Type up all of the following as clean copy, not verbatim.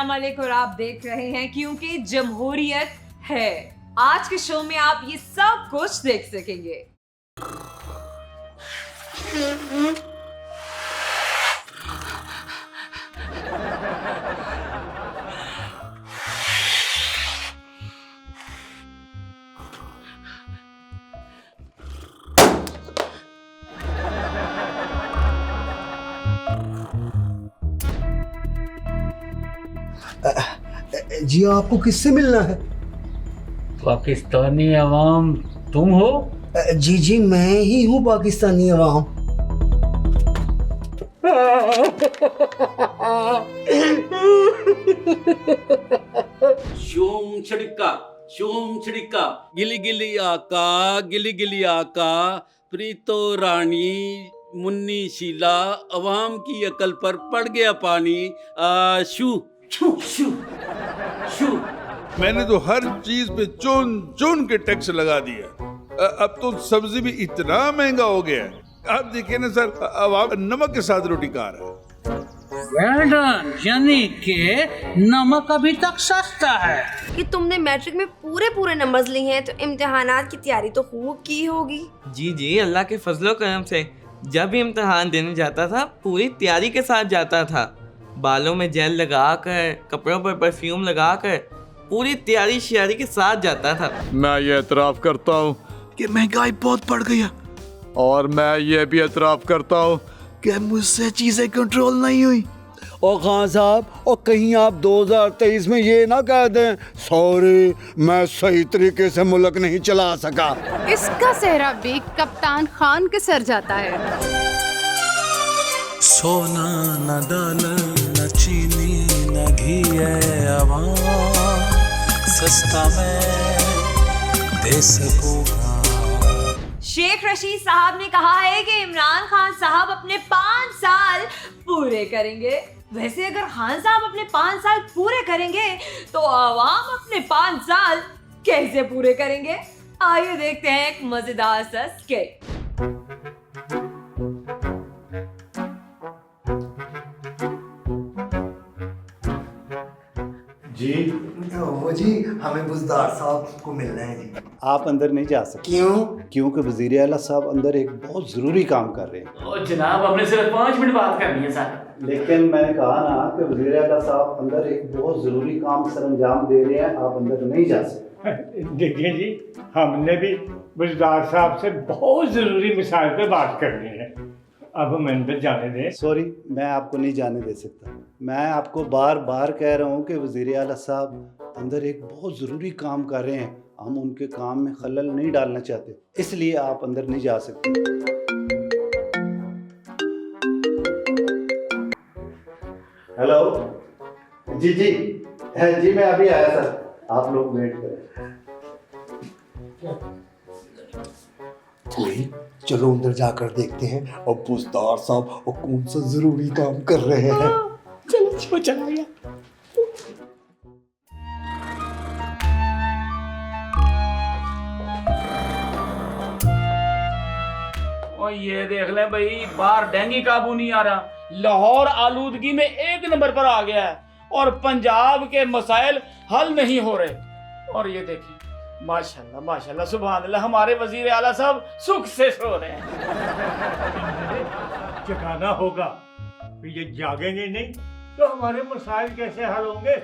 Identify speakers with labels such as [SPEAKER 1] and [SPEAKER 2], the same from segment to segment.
[SPEAKER 1] मलिक और आप देख रहे हैं क्योंकि जमहूरियत है। आज के शो में आप ये सब कुछ देख सकेंगे।
[SPEAKER 2] जी आपको किससे मिलना है?
[SPEAKER 3] पाकिस्तानी अवाम तुम हो?
[SPEAKER 2] जी जी मैं ही हूँ पाकिस्तानी अवाम।
[SPEAKER 4] शूम छड़िका गिली गिली आका प्रीतो रानी मुन्नी शीला अवाम की अकल पर पड़ गया पानी। शू शू शू शू।
[SPEAKER 5] मैंने तो हर चीज पे चुन चुन के टैक्स लगा दिया। अब तो सब्जी भी इतना महंगा हो गया है। आप देखिए ना सर, अब नमक के साथ रोटी खा रहा है।
[SPEAKER 3] वेल डन, यानी कि नमक अभी तक सस्ता है।
[SPEAKER 6] कि तुमने मैट्रिक में पूरे नंबर्स लिए हैं तो इम्तिहानात की तैयारी तो खूब की होगी।
[SPEAKER 7] जी जी, अल्लाह के फजलो करम से जब भी इम्तिहान देने जाता था पूरी तैयारी के साथ जाता था। बालों में जेल लगाकर, कपड़ों पर परफ्यूम लगाकर पूरी तैयारी श्यारी के साथ जाता था।
[SPEAKER 8] मैं ये एतराफ़ करता हूँ कि महंगाई बहुत बढ़ गई है, और मैं ये भी एतराफ़ करता हूँ कि मुझसे चीज़ें कंट्रोल नहीं हुई।
[SPEAKER 2] और खान साहब, और कहीं आप 2023 में ये ना कह दें सॉरी मैं सही तरीके से मुल्क नहीं चला सका।
[SPEAKER 9] इसका सेहरा भी कप्तान खान के सर जाता है।
[SPEAKER 10] सोना न दाल न चीनी न घी है अवाम, सस्ता मैं दे सकूंगा।
[SPEAKER 1] शेख रशीद साहब ने कहा है कि इमरान खान साहब अपने 5 साल पूरे करेंगे। वैसे अगर खान साहब अपने 5 साल पूरे करेंगे तो आवाम अपने 5 साल कैसे पूरे करेंगे? आइए देखते हैं एक मजेदार सा स्केच।
[SPEAKER 11] जी
[SPEAKER 2] वो जी हमें बुजदार साहब को मिलना है जी।
[SPEAKER 11] आप अंदर नहीं जा सकते।
[SPEAKER 2] क्यों?
[SPEAKER 11] क्योंकि वज़ीर आला साहब अंदर एक बहुत ज़रूरी काम कर रहे हैं।
[SPEAKER 3] ओ जनाब, हमने सिर्फ 5 मिनट बात करनी है सर।
[SPEAKER 11] लेकिन मैंने कहा ना कि वज़ीर आला साहब अंदर एक बहुत ज़रूरी काम सर अंजाम दे रहे हैं, आप अंदर नहीं जा सकते।
[SPEAKER 12] देखिए जी, हमने भी बुजदार साहब से बहुत ज़रूरी मिसाइल पे बात करनी है। अब हम अंदर जाने दें।
[SPEAKER 11] सॉरी, मैं आपको नहीं जाने दे सकता। मैं आपको बार बार कह रहा हूँ कि वज़ीर आला साहब अंदर एक बहुत ज़रूरी काम कर रहे हैं, हम उनके काम में खलल नहीं डालना चाहते, इसलिए आप अंदर नहीं जा सकते। हेलो जी जी जी, मैं अभी आया सर, आप लोग वेट करें।
[SPEAKER 2] कोई चलो अंदर जाकर देखते हैं और बुजदार साहब और कौन सा जरूरी काम कर रहे हैं।
[SPEAKER 3] चलो भैया। और ये देख ले भाई, बाहर डेंगू काबू नहीं आ रहा, लाहौर आलूदगी में 1 नंबर पर आ गया है और पंजाब के मसाइल हल नहीं हो रहे। और ये देखिए, माशाल्लाह माशाल्लाह सुभान अल्लाह, हमारे वजीर आला साहब सुख से सो रहे हैं।
[SPEAKER 12] जगाना होगा, ये जागेंगे नहीं तो हमारे मसाइल कैसे हल होंगे।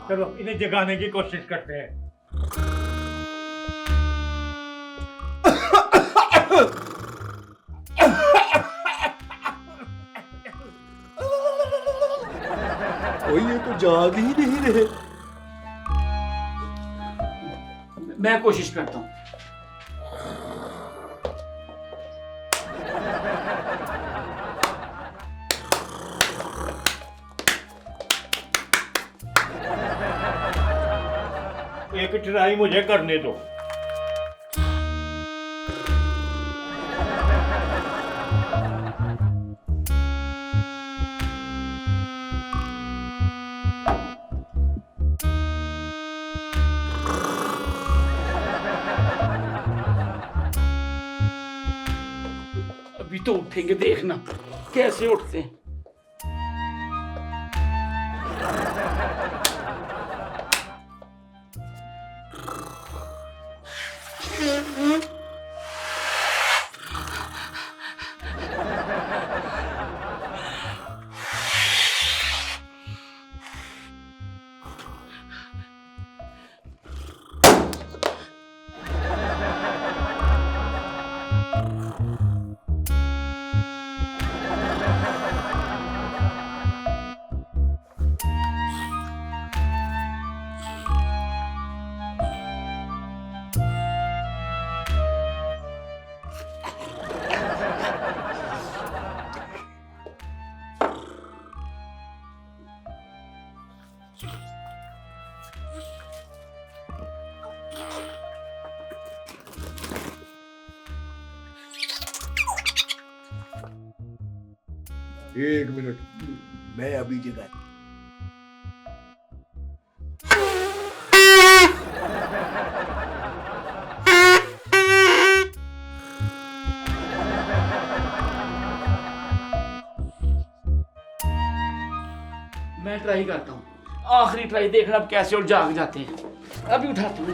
[SPEAKER 12] चलो इन्हें जगाने की कोशिश करते हैं।
[SPEAKER 2] ये तो जाग ही नहीं रहे।
[SPEAKER 3] मैं कोशिश करता हूँ।
[SPEAKER 12] एक ट्राई मुझे करने दो।
[SPEAKER 3] अभी तो उठेंगे, देखना कैसे उठते हैं।
[SPEAKER 8] एक मिनट, मैं अभी जगा।
[SPEAKER 3] मैं ट्राई करता हूँ, आखिरी ट्राई, देखना अब कैसे और जाग जाते हैं। अभी उठाता हूँ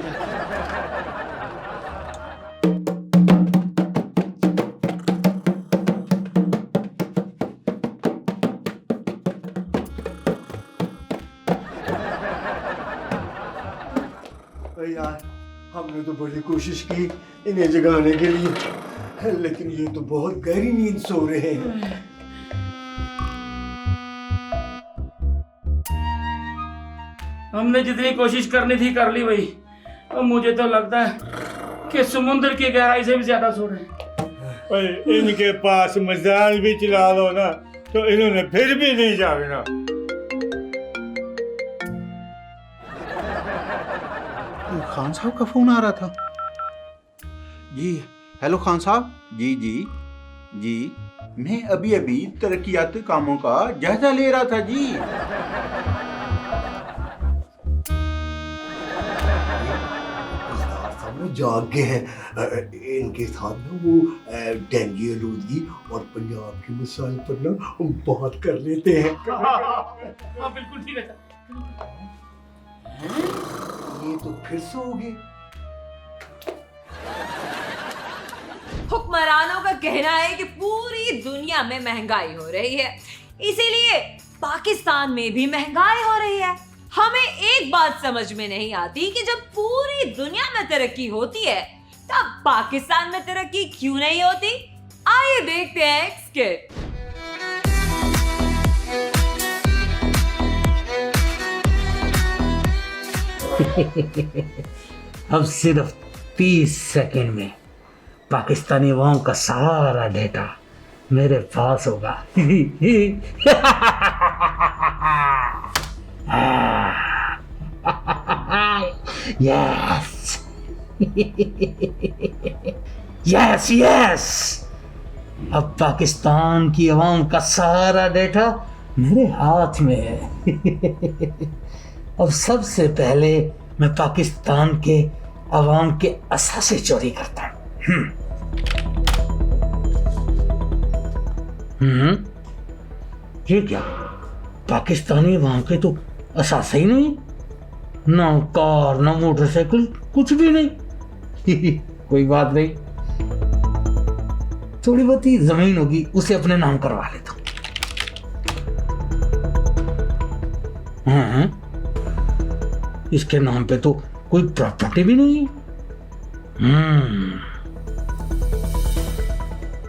[SPEAKER 8] यार, हमने तो बड़ी कोशिश की इन्हें जगाने के लिए, लेकिन ये तो बहुत गहरी नींद सो रहे हैं।
[SPEAKER 3] हमने जितनी कोशिश करनी थी कर ली भाई। अब मुझे तो लगता है कि समुद्र की गहराई से भी ज्यादा सो रहे हैं।
[SPEAKER 12] इनके पास मजाल भी चला लो ना तो इन्होंने फिर भी नहीं जागना।
[SPEAKER 11] खान साहब का फोन आ रहा था। जी हेलो खान साहब। जी जी जी, मैं अभी तरक्कियाती कामों का जायजा ले रहा था जी।
[SPEAKER 8] जाग गए हैं। इनके साथ ना वो डेंगू, आलूदगी और पंजाब के मसाइल पर ना हम बात कर लेते हैं।
[SPEAKER 3] हाँ बिल्कुल ठीक है।
[SPEAKER 8] ये तो फिर सो गए।
[SPEAKER 1] हुक्मरानों का कहना है कि पूरी दुनिया में महंगाई हो रही है, इसीलिए पाकिस्तान में भी महंगाई हो रही है। हमें एक बात समझ में नहीं आती कि जब पूरी दुनिया में तरक्की होती है तब पाकिस्तान में तरक्की क्यों नहीं होती। आइए देखते हैं एक स्किट।
[SPEAKER 10] अब सिर्फ 30 सेकंड में पाकिस्तानी अवाम का सारा डेटा मेरे पास होगा। यस यस यस, अब पाकिस्तान की अवाम का सारा डेटा मेरे हाथ में है। अब सबसे पहले मैं पाकिस्तान के अवाम के असासे चोरी करता हूँ। ये क्या, पाकिस्तानी अवाम के तो असासे ही नहीं, ना कार ना मोटरसाइकिल, कुछ भी नहीं। कोई बात नहीं, थोड़ी बहुत ही जमीन होगी, उसे अपने नाम करवा लेता हूँ। इसके नाम पे तो कोई प्रॉपर्टी भी नहीं है।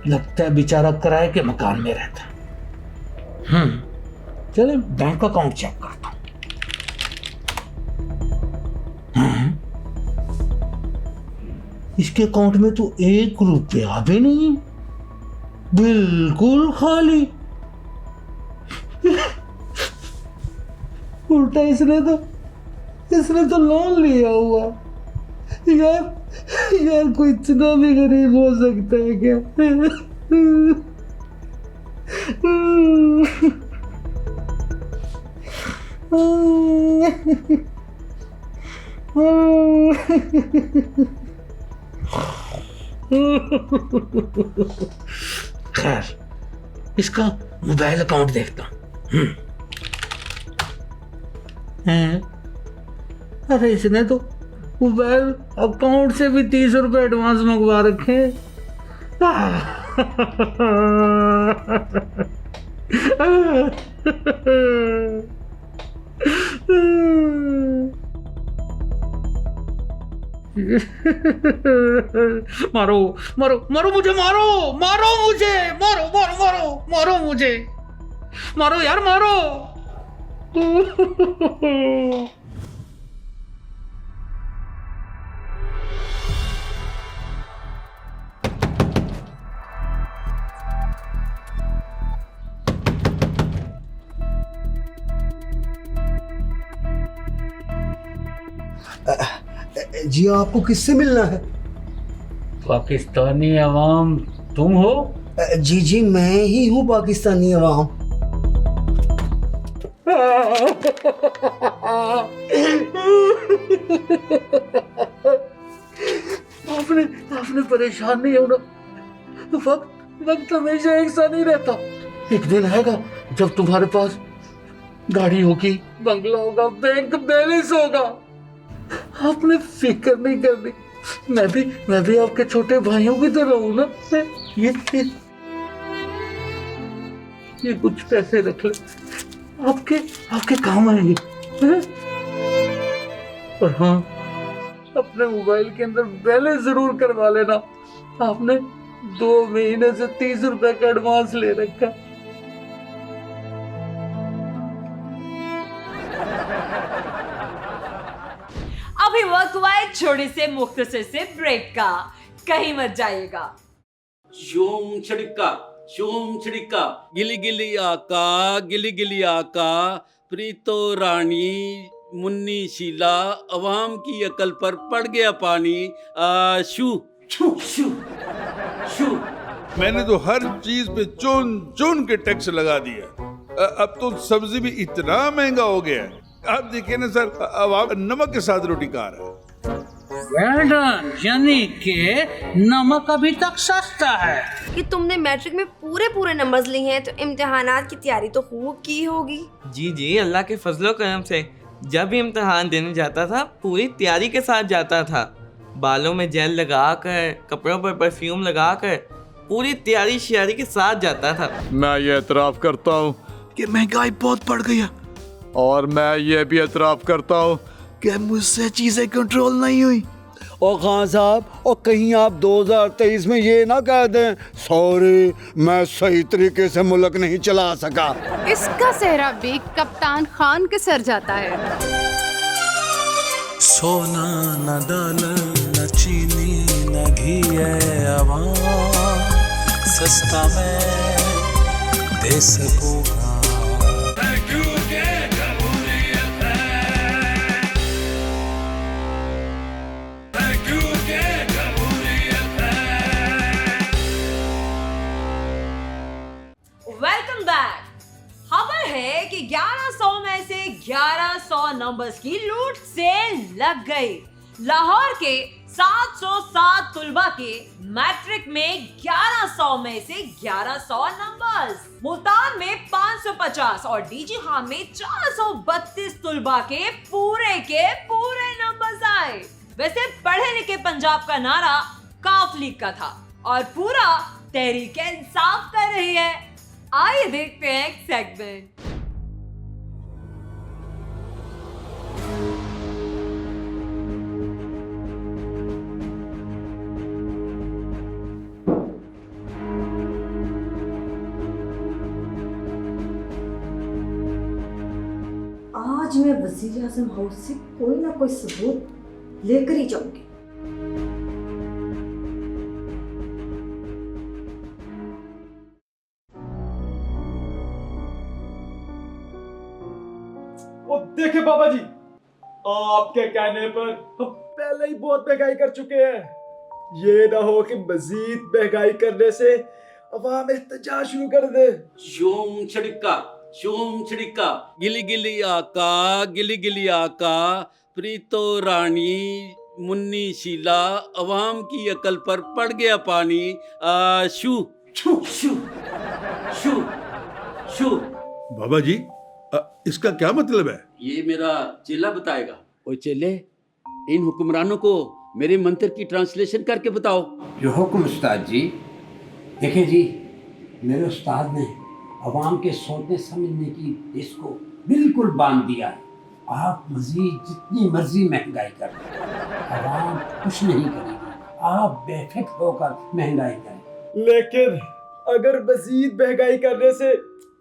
[SPEAKER 10] लगता है बेचारा किराए के मकान में रहता है। चले बैंक अकाउंट चेक करता हूं। इसके अकाउंट में तो 1 रुपया भी नहीं, बिल्कुल खाली। उल्टा इसने तो लोन लिया हुआ। यार कोई इतना भी गरीब हो सकता है क्या? खैर, इसका मोबाइल अकाउंट देखता हूँ। अरे इसने तो मोबाइल अकाउंट से भी 30 रुपए एडवांस मंगवा रखे। मारो मारो मारो मुझे, मारो मुझे, मारो मुझे, मारो यार, मारो।
[SPEAKER 8] जी आपको किससे मिलना है?
[SPEAKER 10] पाकिस्तानी अवाम तुम हो?
[SPEAKER 8] जी मैं ही हूँ पाकिस्तानी अवाम।
[SPEAKER 10] आपने आपने परेशान नहीं होना। वक्त वक्त हमेशा एक सा नहीं रहता। एक दिन आएगा जब तुम्हारे पास गाड़ी होगी, बंगला होगा, बैंक बैलेंस होगा। आपने फिक्र नहीं करनी। मैं भी आपके छोटे भाइयों की तरह हूं ना। ये कुछ पैसे रख ले, आपके काम आएंगे। हैं? और हाँ, अपने मोबाइल के अंदर बैलेंस जरूर करवा लेना। आपने 2 महीने से 30 रुपए का एडवांस ले रखा।
[SPEAKER 1] अभी वक्त हुआ है छोटे से मुख्तसर से ब्रेक का, कहीं मत जाइएगा।
[SPEAKER 4] शोम छिड़िका गिली गिली आका प्रीतो रानी मुन्नी शीला अवाम की अकल पर पड़ गया पानी। शू शू शू शू।
[SPEAKER 5] मैंने तो हर चीज पे चुन चुन के टैक्स लगा दिया। अब तो सब्जी भी इतना महंगा हो गया है। आप देखिए ना सर, अब नमक के साथ रोटी खा रहा है।
[SPEAKER 10] Well done, यानी कि नमक अभी तक सस्ता है।
[SPEAKER 6] कि तुमने मैट्रिक में पूरे नंबर्स लिए हैं तो इम्तिहानात की तैयारी तो खूब की होगी।
[SPEAKER 7] जी अल्लाह के फजलो करम से जब भी इम्तिहान देने जाता था पूरी तैयारी के साथ जाता था। बालों में जेल लगाकर, कपड़ों पर परफ्यूम लगाकर पूरी तैयारी श्यारी के साथ जाता था।
[SPEAKER 8] मैं ये एतराफ़ करता हूँ कि महंगाई बहुत बढ़ गई है, और मैं ये भी एतराफ़ करता हूँ कि मुझसे चीज़ें कंट्रोल नहीं हुई।
[SPEAKER 2] और खान साहब, और कहीं आप 2023 में ये ना कह दें सॉरी मैं सही तरीके से मुल्क नहीं चला सका।
[SPEAKER 9] इसका सेहरा भी कप्तान खान के सर जाता है।
[SPEAKER 13] सोना न दाल न चीनी न घी है अवाम, सस्ता मैं दे सकूँगा।
[SPEAKER 1] Welcome back. खबर है कि 1100 में से 1100 नंबर्स की लूट सेल लग गई। लाहौर के 707 तुलबा के मैट्रिक में 1100 में से 1100 नंबर्स, मुल्तान में 550 और डीजी खान में 432 तुलबा के पूरे नंबर्स आए। वैसे पढ़े लिखे पंजाब का नारा काफ लीग का था और पूरा तहरीक इंसाफ कर रही है। आइए देखते हैं एक सेगमेंट।
[SPEAKER 14] आज मैं वज़ीर आज़म हाउस से कोई ना कोई सबूत लेकर ही जाऊंगी।
[SPEAKER 15] देखे बाबा जी, आपके कहने पर हम पहले ही बहुत महंगाई कर चुके हैं। ये ना हो कि मजीद महंगाई करने से अवाम एहतजाज शुरू कर दे।
[SPEAKER 4] शोम छिड़िका गिली गिली आका प्रीतो रानी मुन्नी शीला अवाम की अकल पर पड़ गया पानी। शू शू शू शू शू।
[SPEAKER 5] बाबा जी, इसका क्या मतलब है?
[SPEAKER 4] ये मेरा चेला बताएगा। ओ चेले, इन हुक्मरानों को मेरे मंत्र की ट्रांसलेशन करके बताओ।
[SPEAKER 16] जो हुक्म उस्ताद जी। देखें जी, मेरे उस्ताद ने अवाम के सोचने समझने की इसको बिल्कुल बांध दिया है। आप मजीद जितनी मर्जी महंगाई कर लें, अवाम कुछ नहीं करेगी। आप बेफिक्र होकर महंगाई करें।
[SPEAKER 15] लेकिन अगर मजीद महंगाई करने से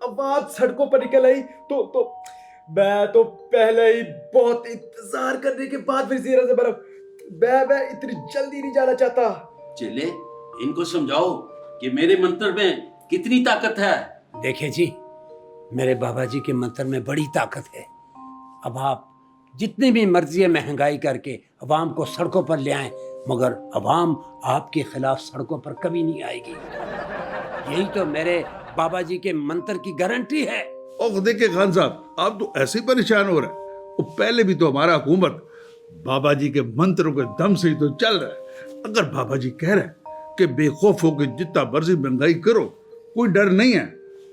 [SPEAKER 15] अवाम सड़कों पर निकल आई तो मैं तो पहले ही बहुत इंतजार करने के बाद वज़ीर आज़म बना। मैं इतनी जल्दी नहीं जाना चाहता।
[SPEAKER 4] चेले, इनको समझाओ कि मेरे मंत्र में कितनी ताकत है।
[SPEAKER 16] देखे जी, मेरे बाबा जी के मंत्र में बड़ी ताकत है। अब आप जितनी भी मर्जी महंगाई करके अवाम को सड़कों पर ले आएं, मगर अवाम आपके खिलाफ सड़कों पर कभी नहीं आएगी। यही तो मेरे बाबा जी के मंत्र की गारंटी है।
[SPEAKER 5] और देखिए खान साहब, आप तो ऐसे ही परेशान हो रहे हैं। वो पहले भी तो हमारा हुकूमत बाबा जी के मंत्रों के दम से ही तो चल रहा है। अगर बाबा जी कह रहे हैं कि बेखौफ होकर जितना मर्जी महंगाई करो, कोई डर नहीं है,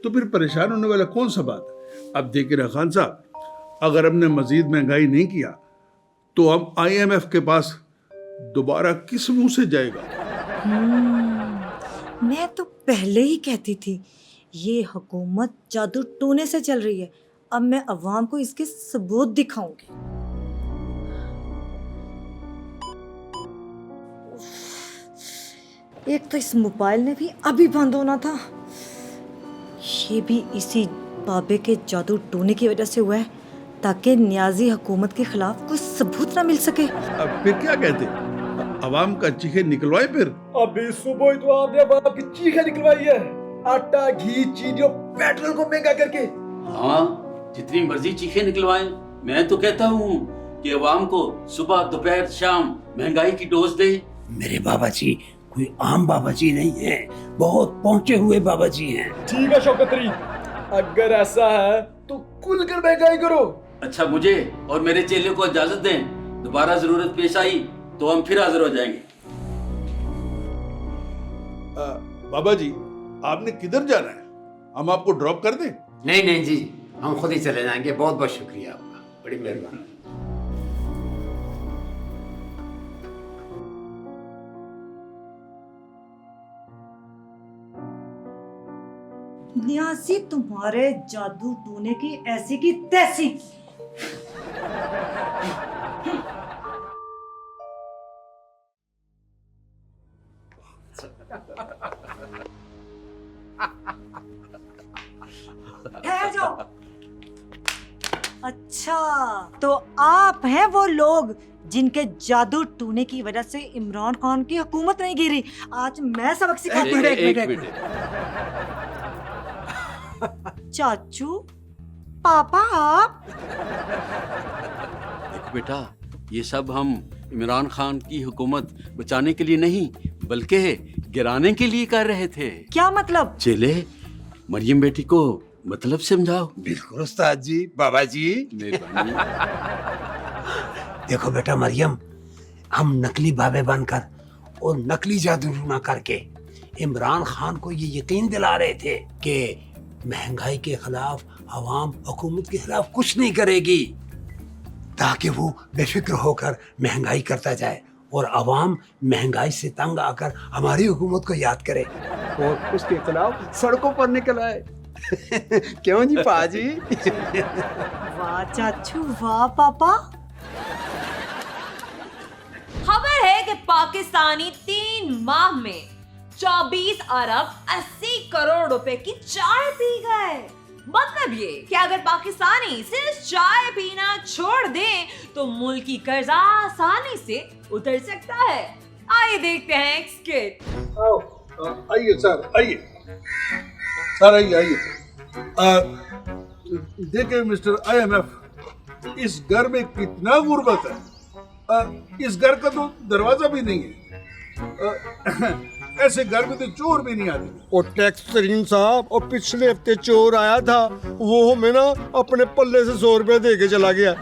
[SPEAKER 5] तो फिर परेशान होने वाला कौन सा बात है। अब देखिए ना खान साहब, अगर हमने मजीद महंगाई नहीं किया तो हम IMF के पास दोबारा किस मुंह से जाएगा।
[SPEAKER 14] मैं तो पहले ही कहती थी ये हुकूमत जादू टोने से चल रही है। अब मैं अवाम को इसके सबूत दिखाऊंगी। एक तो इस मोबाइल ने भी अभी बंद होना था, ये भी इसी बाबे के जादू टोने की वजह से हुआ है, ताकि न्याजी हुकूमत के खिलाफ कोई सबूत ना मिल सके।
[SPEAKER 5] अब फिर क्या कहते, अवाम का चीखे निकलवाए फिर।
[SPEAKER 15] अभी सुबह ही तो आपने अवाम की चीखें निकलवाई है, आटा, घी, चीनी और पेट्रोल को महंगा करके।
[SPEAKER 4] हाँ, जितनी मर्जी चीखें निकलवाएं, मैं तो कहता हूँ कि अवाम को सुबह दोपहर शाम महंगाई की डोज दे।
[SPEAKER 16] मेरे बाबा जी कोई आम बाबा जी नहीं है, बहुत पहुंचे हुए बाबा जी हैं।
[SPEAKER 15] ठीक है शौकत अली, अगर ऐसा है तो खुलकर महंगाई करो।
[SPEAKER 4] अच्छा, मुझे और मेरे चेले को इजाजत दें, दोबारा जरूरत पेश आई तो हम फिर हाजिर हो जाएंगे।
[SPEAKER 5] बाबा जी, आपने किधर जाना है? हम आपको ड्रॉप कर दें?
[SPEAKER 16] नहीं नहीं जी, हम खुद ही चले जाएंगे। बहुत बहुत शुक्रिया आपका, बड़ी मेहरबानी।
[SPEAKER 14] न्यासी तुम्हारे जादू टोने की ऐसी की तैसी। ठहर जाओ। अच्छा, तो आप हैं वो लोग जिनके जादू टूने की वजह से इमरान खान की हुकूमत नहीं गिरी। आज मैं सबक सिखाती हूँ।
[SPEAKER 4] एक मिनट।
[SPEAKER 14] चाचू, पापा आप।
[SPEAKER 4] देखो बेटा, ये सब हम इमरान खान की हुकूमत बचाने के लिए नहीं बल्कि गिराने के लिए कर रहे थे।
[SPEAKER 14] क्या मतलब?
[SPEAKER 4] चेले, मरियम बेटी को मतलब समझाओ।
[SPEAKER 16] बिल्कुल उस्ताद जी, बाबा जी।
[SPEAKER 4] मेहरबानी।
[SPEAKER 16] देखो बेटा मरियम, हम नकली बाबे बनकर और नकली जादू टूना करके इमरान खान को ये यकीन दिला रहे थे कि महंगाई के खिलाफ अवाम हुकूमत के खिलाफ कुछ नहीं करेगी, ताकि वो बेफिक्र होकर महंगाई करता जाए और अवाम महंगाई से तंग आकर हमारी हुकूमत को याद करे
[SPEAKER 15] और उसके खिलाफ सड़कों पर निकल आए। क्यों जी पाजी?
[SPEAKER 14] वाह चाचू, वाह पापा।
[SPEAKER 1] खबर है कि पाकिस्तानी 3 माह में 24 अरब 80 करोड़ रुपए की चाय पी गए। मतलब ये कि अगर पाकिस्तानी सिर्फ चाय पीना छोड़ दें तो मुल्क की कर्जा आसानी से उतर सकता है। आइए देखते हैं एक स्किट।
[SPEAKER 5] आइए सर, आइए सर, आइए। देखिए मिस्टर IMF, इस घर में कितना गुर्बत है। इस घर का तो दरवाजा भी नहीं है। ऐसे घर में तो चोर भी नहीं आते।
[SPEAKER 2] और टैक्स तरीन साहब, और पिछले हफ्ते चोर आया था, वो हमें ना अपने पल्ले से 100 रुपया दे के चला गया।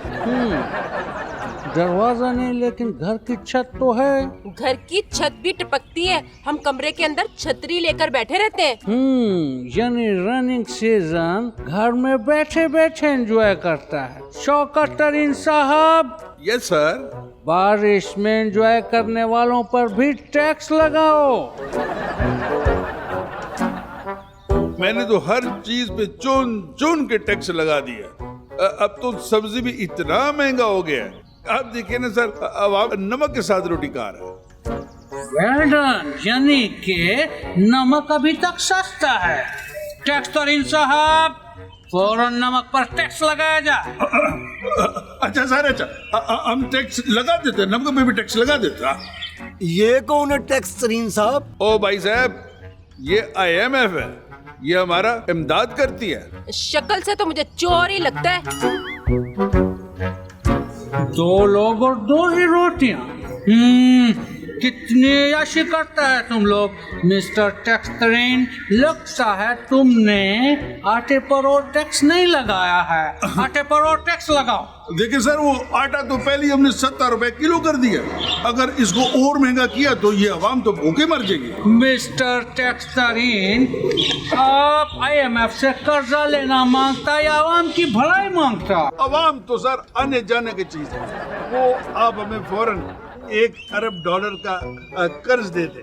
[SPEAKER 10] दरवाजा नहीं, लेकिन घर की छत तो है।
[SPEAKER 17] घर की छत भी टपकती है, हम कमरे के अंदर छतरी लेकर बैठे रहते हैं।
[SPEAKER 10] यानी रनिंग सीजन घर में बैठे बैठे एंजॉय करता है। शौकत तरीन साहब।
[SPEAKER 5] Yes sir.
[SPEAKER 10] बारिश में एंजॉय करने वालों पर भी टैक्स लगाओ।
[SPEAKER 5] मैंने तो हर चीज पे चुन चुन के टैक्स लगा दिया। अब तो सब्जी भी इतना महंगा हो गया है। आप देखिए ना सर, अब नमक के साथ रोटी खा रहा है।
[SPEAKER 10] वेल डन, यानी कि नमक अभी तक सस्ता है। टैक्स तरीन साहब, फौरन नमक पर टैक्स लगाया जाए।
[SPEAKER 5] अच्छा सर, अच्छा हम टैक्स लगा देते हैं, नमक पे भी टैक्स लगा देते हैं।
[SPEAKER 2] ये कौन है टैक्स तरीन साहब?
[SPEAKER 5] ओ भाई साहब, ये IMF है, ये हमारा इमदाद करती है।
[SPEAKER 17] शक्ल से तो मुझे चोर ही लगता है।
[SPEAKER 10] 2 लोग और 2 ही रोटियां। कितनी याशी करता है तुम लोग। मिस्टर टैक्स तरीन, लगता है तुमने आटे पर और टैक्स नहीं लगाया है। आटे पर और टैक्स लगाओ।
[SPEAKER 5] देखिए सर, वो आटा तो पहले ही हमने 70 रुपए किलो कर दिया। अगर इसको और महंगा किया तो ये अवाम तो भूखे मर जाएगी।
[SPEAKER 10] मिस्टर टैक्स तरीन, आप IMF से कर्जा लेना मांगता है या आवाम की भलाई मांगता?
[SPEAKER 5] अवाम तो सर आने जाने की चीज है। वो आप हमें फौरन $1 अरब का कर्ज देते।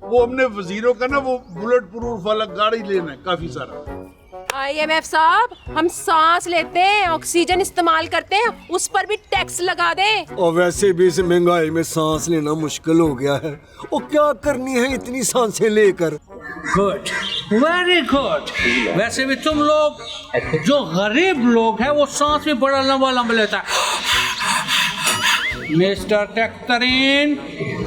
[SPEAKER 5] वो हमने वजीरों का ना वो बुलेट प्रूफ वाला गाड़ी लेना है काफी सारा।
[SPEAKER 17] IMF साहब, हम सांस लेते हैं, ऑक्सीजन इस्तेमाल करते हैं, उस पर भी टैक्स लगा दे।
[SPEAKER 2] और वैसे भी इस महंगाई में सांस लेना मुश्किल हो गया है। और क्या करनी है इतनी सांसें लेकर।
[SPEAKER 10] Good, very good. वैसे भी तुम लोग, जो गरीब लोग हैं, वो सांस भी बड़ा लंबा लंबा लेता है। मिस्टर टैक्स तरीन,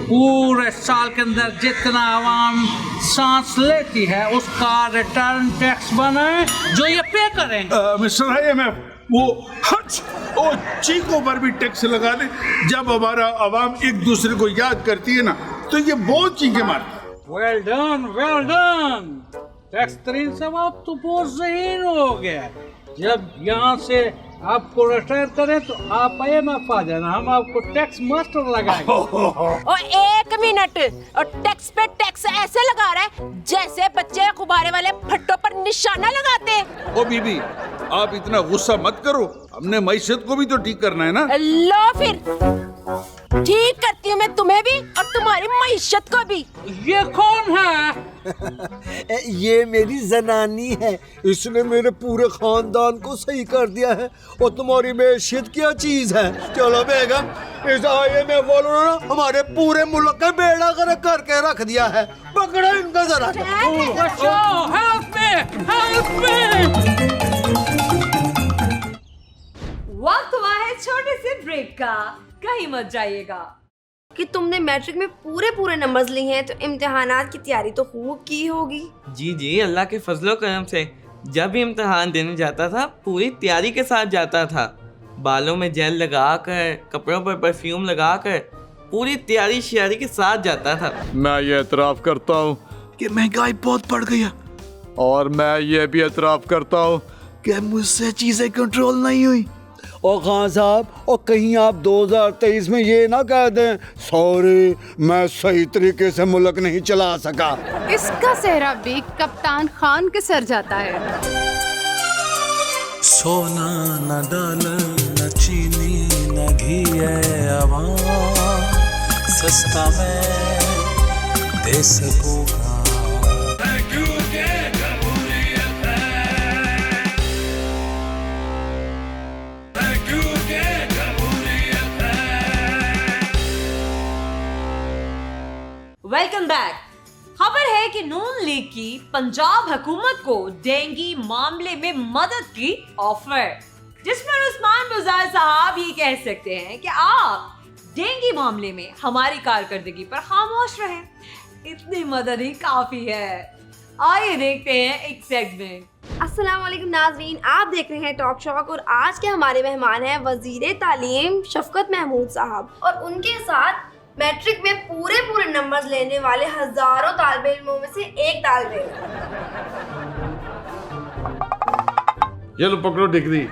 [SPEAKER 10] पूरे साल के अंदर जितना आवाम सांस लेती है उसका रिटर्न टैक्स बनाए जो ये पे करें।
[SPEAKER 5] मिस्टर IMF, वो चीखों पर भी टैक्स लगा दे। जब हमारा आवाम एक दूसरे को याद करती है ना तो ये बहुत चीखें मारती है।
[SPEAKER 10] Well done, well done. Tax तरीन साहब, आप तो बहुत ज़हीन हो गए। जब यहाँ से आपको रिटायर करें तो आप IMF आ जाना, हम आपको टैक्स मास्टर लगाएंगे।
[SPEAKER 17] और 1 मिनट, और टैक्स पे टैक्स ऐसे लगा रहा है जैसे बच्चे गुब्बारे वाले फट्टों पर निशाना लगाते हैं।
[SPEAKER 5] ओ बीबी, आप इतना गुस्सा मत करो, हमने मईशत को भी तो ठीक करना है ना।
[SPEAKER 17] लो फिर ठीक करती हूँ मैं तुम्हें भी और तुम्हारी मईशत को भी।
[SPEAKER 10] ये कौन है?
[SPEAKER 2] ये मेरी जनानी है, इसने मेरे पूरे खानदान को सही कर दिया है। और तुम्हारी मैशियत क्या चीज है। चलो बेगम, इस IMF वालों ने ना हमारे पूरे मुल्क का बेड़ा गर्क करके रख दिया है। पकड़ो इनको जरा।
[SPEAKER 10] Help me, help me.
[SPEAKER 1] वक्त हुआ है छोटे से ब्रेक का, कहीं मत जाइएगा।
[SPEAKER 6] कि तुमने मैट्रिक में पूरे नंबर्स लिए हैं तो इम्तिहानात की तैयारी तो खूब की होगी।
[SPEAKER 7] जी जी, अल्लाह के फजलो करम से जब भी इम्तिहान देने जाता था पूरी तैयारी के साथ जाता था। बालों में जेल लगाकर, कपड़ों पर परफ्यूम लगाकर, पूरी तैयारी श्यारी के साथ जाता था।
[SPEAKER 8] मैं ये एतराफ़ करता हूँ कि महंगाई बहुत बढ़ गई है, और मैं ये भी एतराफ़ करता हूँ कि मुझसे चीज़ें कंट्रोल नहीं हुई।
[SPEAKER 2] और खान साहब, और कहीं आप 2023 में ये ना कह दें सॉरी मैं सही तरीके से मुल्क नहीं चला सका।
[SPEAKER 9] इसका सेहरा भी कप्तान खान के सर जाता है।
[SPEAKER 13] सोना न डाल न चीनी न घी है अवाम, सस्ता मैं दे सकूँगा।
[SPEAKER 1] Welcome back. खबर है कि नून लीग की पंजाब हुकूमत को डेंगू मामले में मदद की ऑफर, जिसमें उस्मान बुज़ार साहब ये कह सकते हैं कि आप डेंगू मामले में हमारी कारकर्दगी पर खामोश रहें। इतनी मदद ही काफी है। आइए देखते हैं एक सेगमेंट।
[SPEAKER 6] अस्सलाम वालेकुम नाज़रीन, आप देख रहे हैं टॉक शॉक और आज के हमारे मेहमान हैं वजीर तालीम शफकत महमूद साहब और उनके साथ मैट्रिक में पूरे नंबर्स लेने वाले हजारों तालिब इल्मों में से एक तालिब इल्म।
[SPEAKER 18] ये लो पकड़ो डिग्री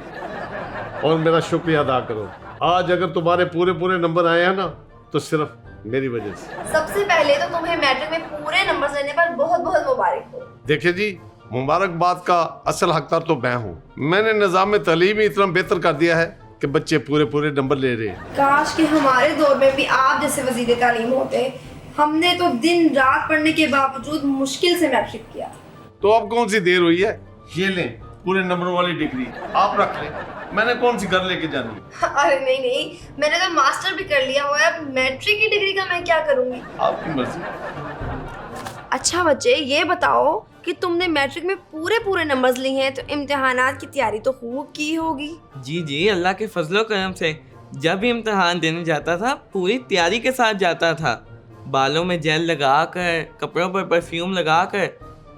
[SPEAKER 18] और मेरा शुक्रिया अदा करो। आज अगर तुम्हारे पूरे नंबर आए हैं ना तो सिर्फ मेरी वजह से।
[SPEAKER 6] सबसे पहले तो तुम्हें मैट्रिक में पूरे नंबर्स लेने पर बहुत मुबारक हो।
[SPEAKER 18] देखिए जी, मुबारकबाद का असल हकदार तो मैं हूँ। मैंने निज़ाम तालीम ही इतना बेहतर कर दिया है कि बच्चे पूरे नंबर ले रहे हैं।
[SPEAKER 6] काश कि हमारे दौर में भी आप जैसे वजीर तालीम होते। हमने तो दिन रात पढ़ने के बावजूद मुश्किल से मैट्रिक किया।
[SPEAKER 18] तो अब कौन सी देर हुई है, ये लें पूरे नंबर वाली डिग्री आप रख लें, मैंने कौन सी घर लेके जानी है।
[SPEAKER 6] अरे नहीं, मैंने तो मास्टर भी कर लिया हुआ है, अब मैट्रिक की डिग्री का मैं क्या करूंगी।
[SPEAKER 18] आपकी मर्जी।
[SPEAKER 6] अच्छा बच्चे, ये बताओ कि तुमने मैट्रिक में पूरे नंबर्स लिए हैं तो इम्तिहानात की तैयारी तो खूब की होगी।
[SPEAKER 7] जी जी, अल्लाह के फजलो करम से जब भी इम्तिहान देने जाता था पूरी तैयारी के साथ जाता था। बालों में जेल लगाकर, कपड़ों पर परफ्यूम लगाकर,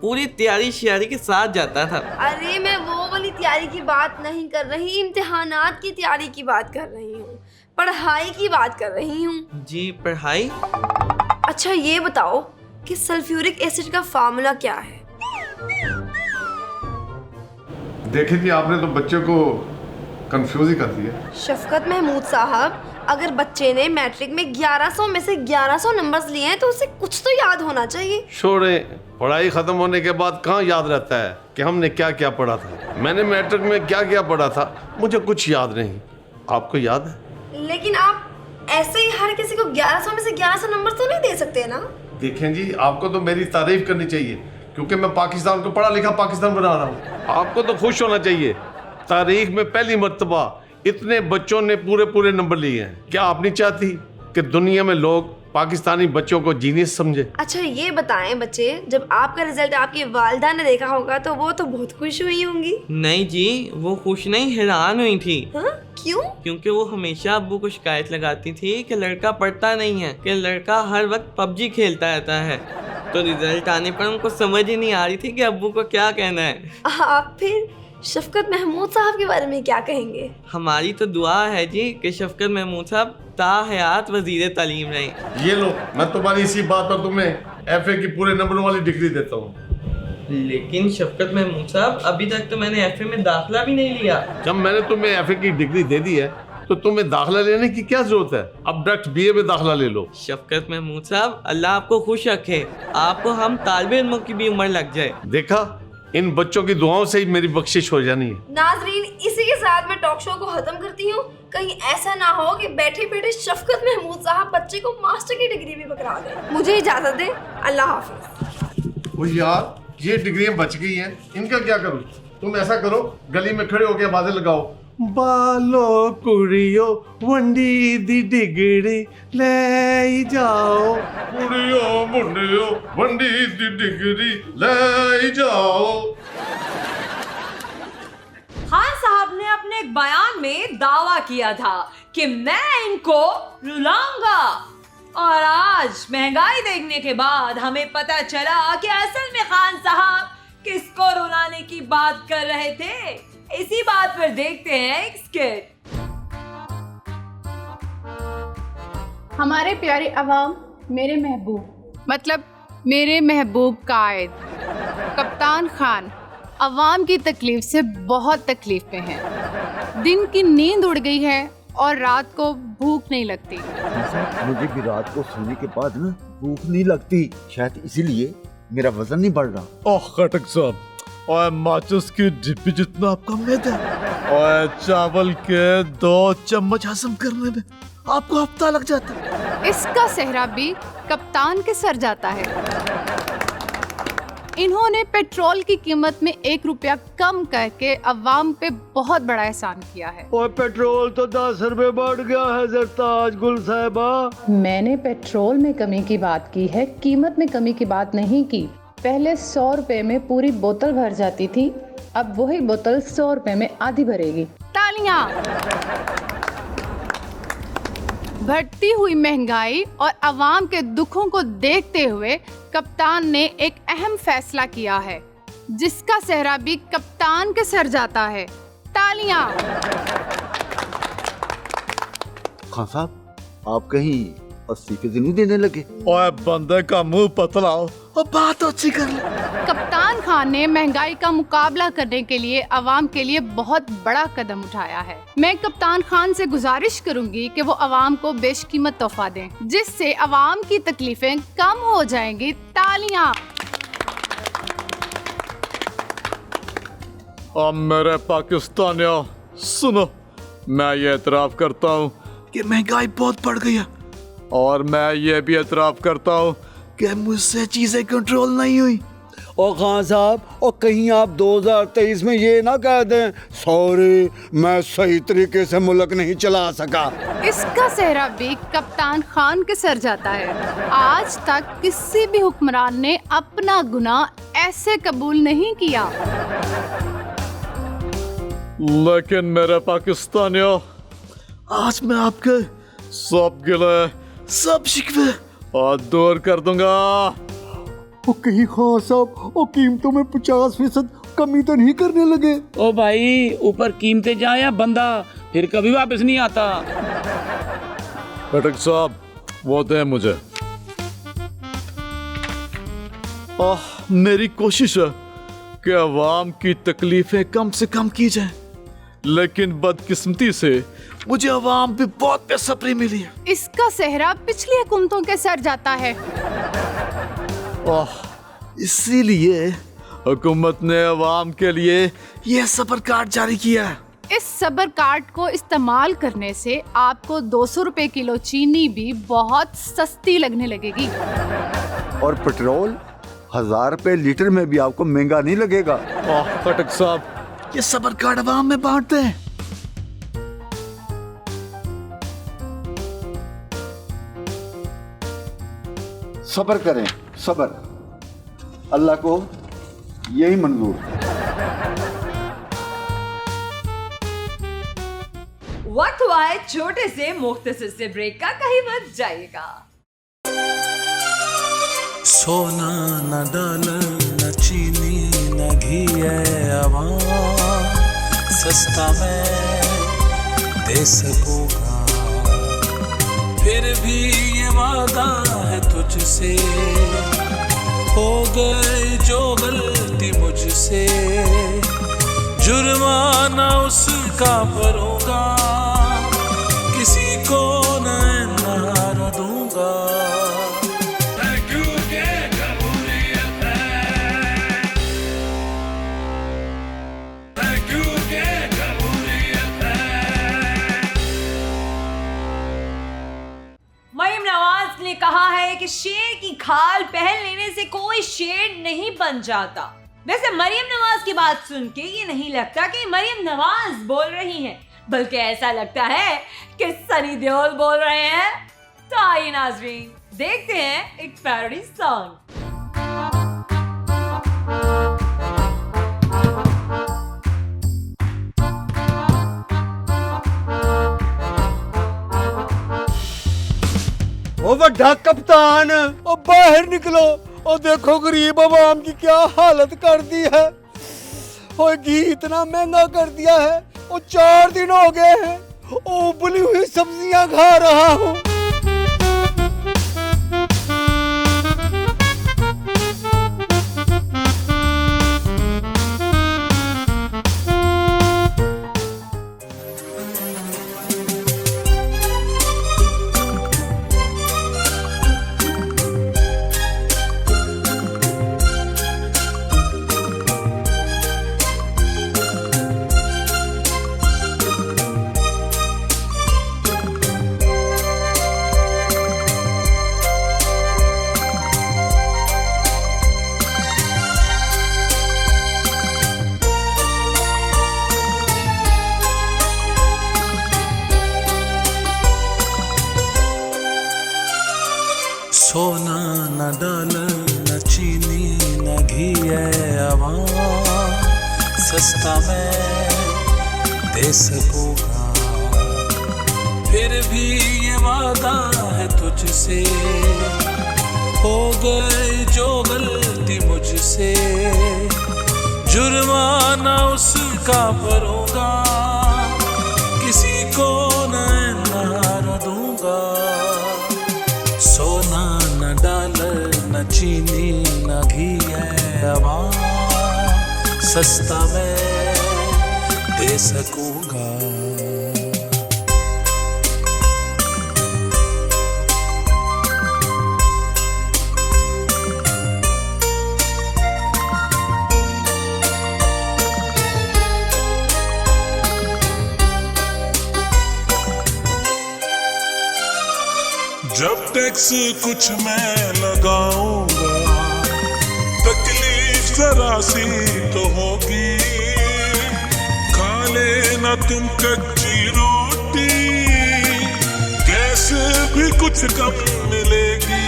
[SPEAKER 7] पूरी तैयारी श्यारी के साथ जाता था।
[SPEAKER 6] अरे मैं वो वाली तैयारी की बात नहीं कर रही, इम्तिहानात की तैयारी की बात कर रही हूँ, पढ़ाई की बात कर रही हूँ।
[SPEAKER 7] जी पढ़ाई?
[SPEAKER 6] अच्छा ये बताओ कि सल्फ्यूरिक एसिड का फार्मूला क्या है?
[SPEAKER 18] देखे जी, आपने तो बच्चे को कंफ्यूज ही कर दिया।
[SPEAKER 6] शफकत महमूद साहब, अगर बच्चे ने मैट्रिक में 1100 में से 1100 नंबर्स लिए हैं तो उसे कुछ तो याद होना चाहिए।
[SPEAKER 18] छोड़े, पढ़ाई खत्म होने के बाद कहाँ याद रहता है कि हमने क्या क्या पढ़ा था। मैंने मैट्रिक में क्या क्या पढ़ा था मुझे कुछ याद नहीं। आपको याद है?
[SPEAKER 6] लेकिन आप ऐसे ही हर किसी को 1100 में से 1100 नंबर तो नहीं दे सकते ना।
[SPEAKER 18] देखें जी, आपको तो मेरी तारीफ करनी चाहिए क्योंकि मैं पाकिस्तान को पढ़ा लिखा पाकिस्तान बना रहा हूँ। आपको तो खुश होना चाहिए, तारीख में पहली मर्तबा इतने बच्चों ने पूरे पूरे नंबर लिए हैं। क्या आप नहीं चाहती कि दुनिया में लोग पाकिस्तानी बच्चों को जीनियस समझे?
[SPEAKER 6] अच्छा ये बताएं बच्चे, जब आपका रिजल्ट आपकी वालिदा ने देखा होगा तो वो तो बहुत खुश हुई होंगी।
[SPEAKER 7] नहीं जी, वो खुश नहीं, हैरान हुई थी।
[SPEAKER 6] हाँ? क्यों?
[SPEAKER 7] क्योंकि वो हमेशा अब्बू को शिकायत लगाती थी कि लड़का पढ़ता नहीं है, कि लड़का हर वक्त पबजी खेलता रहता है। तो रिजल्ट आने पर उनको समझ ही नहीं आ रही थी कि अब्बू को क्या कहना है।
[SPEAKER 6] आप फिर शफकत महमूद साहब के बारे में क्या कहेंगे?
[SPEAKER 7] हमारी तो दुआ है जी कि शफकत महमूद साहब ताहयात वजीर तालीम रहे।
[SPEAKER 18] ये लो, मैं तुम्हारी इसी बात पर तुम्हें एफए की पूरे नंबरों वाली डिग्री देता हूँ।
[SPEAKER 7] लेकिन शफकत महमूद साहब, अभी तक तो मैंने एफए में दाखिला भी नहीं लिया।
[SPEAKER 18] जब मैंने तुम्हें एफए की डिग्री दे दी है तो तुम्हें दाखिला लेने की क्या जरूरत है? अब डायरेक्ट बीए में दाखिला ले लो।
[SPEAKER 7] शफकत महमूद साहब, अल्लाह आपको खुश रखे, आपको हम तालिबे इल्मों की भी उम्र लग जाए।
[SPEAKER 18] देखा, इन बच्चों की दुआओं से ही मेरी बख्शिश हो जानी है।
[SPEAKER 6] नाजरीन, इसी के साथ मैं टॉक शो को खत्म करती हूँ। कहीं ऐसा ना हो कि बैठे बैठे शफकत महमूद साहब बच्चे को मास्टर की डिग्री भी पकड़ा दें। मुझे इजाजत दें, अल्लाह हाफिज।
[SPEAKER 18] ओ यार, ये डिग्रियां बच गई हैं, इनका क्या करूं? तुम ऐसा करो, गली में खड़े होकर आवाजें लगाओ, बालो कुड़ियो वंडी दी डिग्री ले जाओ, कुड़ियो मुंडियो वंडी दी डिग्री ले जाओ।
[SPEAKER 1] खान साहब ने अपने एक बयान में दावा किया था कि मैं इनको रुलाऊंगा, और आज महंगाई देखने के बाद हमें पता चला कि असल में खान साहब किसको रुलाने की बात कर रहे थे। इसी बात पर देखते हैं एक स्किट।
[SPEAKER 9] हमारे प्यारे अवाम, मेरे महबूब, मतलब मेरे महबूब कायद कप्तान खान अवाम की तकलीफ से बहुत तकलीफ में हैं। दिन की नींद उड़ गई है और रात को भूख नहीं लगती।
[SPEAKER 2] मुझे भी रात को सोने के बाद ना भूख नहीं लगती, शायद इसीलिए मेरा वजन नहीं बढ़ रहा।
[SPEAKER 8] ओह खटक साहब, और माचिस की डिब्बी जितना आपका मैदा और चावल के 2 चम्मच हजम करने में आपको हफ्ता लग जाता है।
[SPEAKER 9] इसका सेहरा भी कप्तान के सर जाता है। इन्होंने पेट्रोल की कीमत में 1 रुपया कम करके अवाम पे बहुत बड़ा एहसान किया है।
[SPEAKER 2] और पेट्रोल तो 10 रुपए बढ़ गया है जरताज गुल साहिबा।
[SPEAKER 9] मैंने पेट्रोल में कमी की बात की है, कीमत में कमी की बात नहीं की। पहले 100 रुपए में पूरी बोतल भर जाती थी, अब वही बोतल 100 रुपए में आधी भरेगी। तालियां! बढ़ती हुई महंगाई और अवाम के दुखों को देखते हुए कप्तान ने एक अहम फैसला किया है, जिसका सेहरा भी कप्तान के सर जाता है। तालियां!
[SPEAKER 2] खान साहब, आप कहीं 80 फीसदी नहीं देने लगे?
[SPEAKER 8] और बंदे का मुंह पतला हो और बात अच्छी कर ले।
[SPEAKER 9] कप्तान खान ने महंगाई का मुकाबला करने के लिए अवाम के लिए बहुत बड़ा कदम उठाया है। मैं कप्तान खान से गुजारिश करूंगी कि वो अवाम को बेशकीमत तोहफा दें, जिससे अवाम की तकलीफें कम हो जाएंगी। तालियां!
[SPEAKER 8] अब मेरे पाकिस्तानियों सुनो, मैं ये एतराफ़ करता हूँ कि महंगाई बहुत बढ़ गई है, और मैं ये भी एतराफ़ करता हूँ कि मुझसे चीज़ें कंट्रोल नहीं हुई।
[SPEAKER 2] और खान साहब, और कहीं आप 2023 में ये ना कह दें सॉरी मैं सही तरीके से मुल्क नहीं चला सका।
[SPEAKER 9] इसका सेहरा भी कप्तान खान के सर जाता है। आज तक किसी भी हुक्मरान ने अपना गुनाह ऐसे कबूल नहीं किया।
[SPEAKER 8] लेकिन मेरे पाकिस्तानियों, आज मैं आपके सब गिले सब शिकवे और दूर कर दूंगा।
[SPEAKER 2] वो कहीं खान साहब और कीमतों में 50% कमी तो नहीं करने लगे?
[SPEAKER 3] ओ भाई, ऊपर कीमतें जाए या बंदा फिर कभी वापस नहीं आता।
[SPEAKER 8] खटक साहब, वो दे मुझे। मेरी कोशिश है कि अवाम की तकलीफें कम से कम की जाएं, लेकिन बदकिस्मती से मुझे अवाम पे बहुत बेसब्री मिली है।
[SPEAKER 9] इसका सेहरा पिछली हुकूमतों के सर जाता है।
[SPEAKER 8] इसीलिए हुकूमत ने अवाम के लिए यह सबर कार्ड जारी किया है।
[SPEAKER 9] इस सबर कार्ड को इस्तेमाल करने से आपको 200 रुपए किलो चीनी भी बहुत सस्ती लगने लगेगी।
[SPEAKER 19] और पेट्रोल 1000 रुपए लीटर में भी आपको महंगा नहीं लगेगा।
[SPEAKER 8] खटक साहब, ये सबर कार्ड अवाम में बांटते हैं।
[SPEAKER 19] सबर करें, सबर, अल्लाह को यही मंजूर।
[SPEAKER 1] वक्त हुआ है छोटे से मुख्तसर से ब्रेक का, कहीं मत जाइएगा।
[SPEAKER 13] सोना न डॉलर न चीनी न घी है अवाम, सस्ता मैं दे सकूंगा, फिर भी ये वादा है तुझसे, हो गई जो गलती मुझसे, जुर्माना उसका भरूंगा, किसी को न दूंगा।
[SPEAKER 1] मरियम नवाज ने कहा है कि शेर की खाल पहन लेने से कोई शेर नहीं बन जाता। वैसे मरियम नवाज की बात सुन के ये नहीं लगता कि मरियम नवाज बोल रही हैं, बल्कि ऐसा लगता है कि सनी देओल बोल रहे हैं। तो आइए नाज़रीन, देखते हैं एक पैरोडी सॉन्ग।
[SPEAKER 2] ओ वड्डा कप्तान, ओ बाहर निकलो और देखो गरीब आवाम की क्या हालत कर दी है। और घी इतना महंगा कर दिया है और 4 दिन हो गए हैं उबली हुई सब्जियां खा रहा हूँ।
[SPEAKER 13] सोना न डॉलर न चीनी न घी है अवाम, सस्ता मैं दे सकूंगा, फिर भी ये वादा है तुझसे, हो गई जो गलती मुझसे, जुर्माना उसका भरूंगा, किसी को न दूंगा। सोना न डॉलर न चीनी न घी है अवाम, सस्ता मैं दे सकूंगा।
[SPEAKER 20] जब टैक्स कुछ मैं लगाऊंगा, तकलीफ जरा सी तो होगी, खा लेना तुम कच्ची रोटी, गैस भी कुछ कम मिलेगी,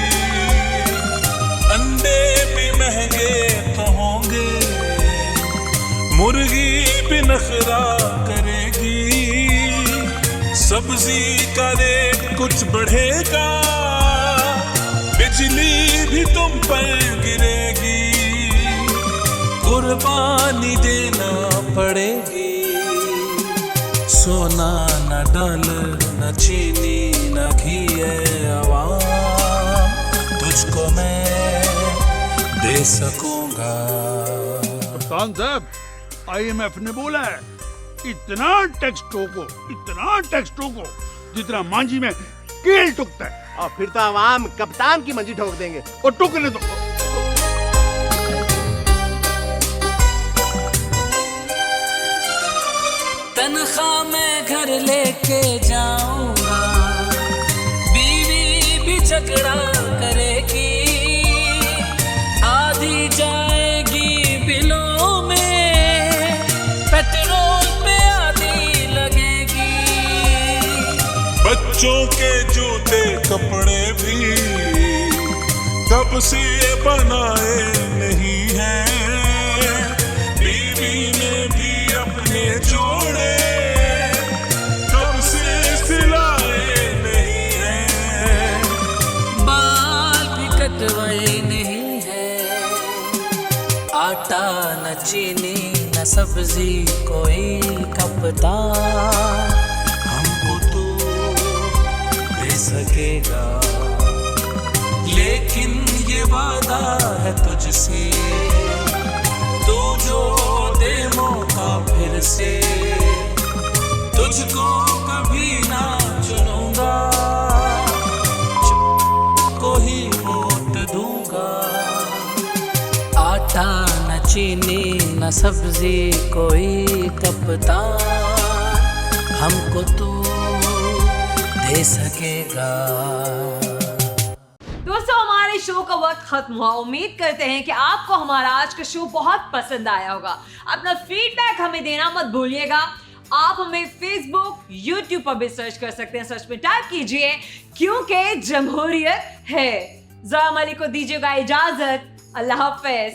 [SPEAKER 20] अंडे भी महंगे तो होंगे, मुर्गी भी नखरा करेगी, सब्जी का रेट कुछ बढ़ेगा, बिजली भी तुम पर गिरेगी, कुर्बानी देना पड़ेगी। सोना न डॉलर न चीनी न घी है अवाम, तुझको मैं दे दे सकूंगा।
[SPEAKER 5] कप्तान साहब, IMF ने बोला है इतना टैक्स ठोको जितना मांझी में कील ठुकता है।
[SPEAKER 21] और फिर तो आवाम कप्तान की मंजी ठोक देंगे।
[SPEAKER 5] और ठुकने दो।
[SPEAKER 20] तनख्वाह मैं घर लेके जाऊंगा, बीवी भी झगड़ा करेगी, आधी जाएगी बिलों में, पेट्रोल पे आधी लगेगी।
[SPEAKER 13] बच्चों के जूते कपड़े भी तब से बनाए नहीं हैं, बीवी ने भी अपने जोड़े तब से सिलाए नहीं हैं,
[SPEAKER 20] बाल भी कटवाए नहीं है, आटा न चीनी न सब्जी कोई कप्तान हमको तो दे सकेगा, लेकिन ये वादा है तुझसे, तू जो दे मौका फिर से, तुझको कभी ना चुनूंगा, को ही वोट दूंगा। आटा न चीनी न सब्जी कोई कप्तान हमको तू दे सकेगा।
[SPEAKER 1] दोस्तों, हमारे शो का वक्त खत्म हुआ। उम्मीद करते हैं कि आपको हमारा आज का शो बहुत पसंद आया होगा। अपना फीडबैक हमें देना मत भूलिएगा। आप हमें फेसबुक, यूट्यूब पर भी सर्च कर सकते हैं। सर्च में टाइप कीजिए क्योंकि जमहूरियत है। ज़रा मलिक को दीजिएगा इजाजत। अल्लाह हाफिज।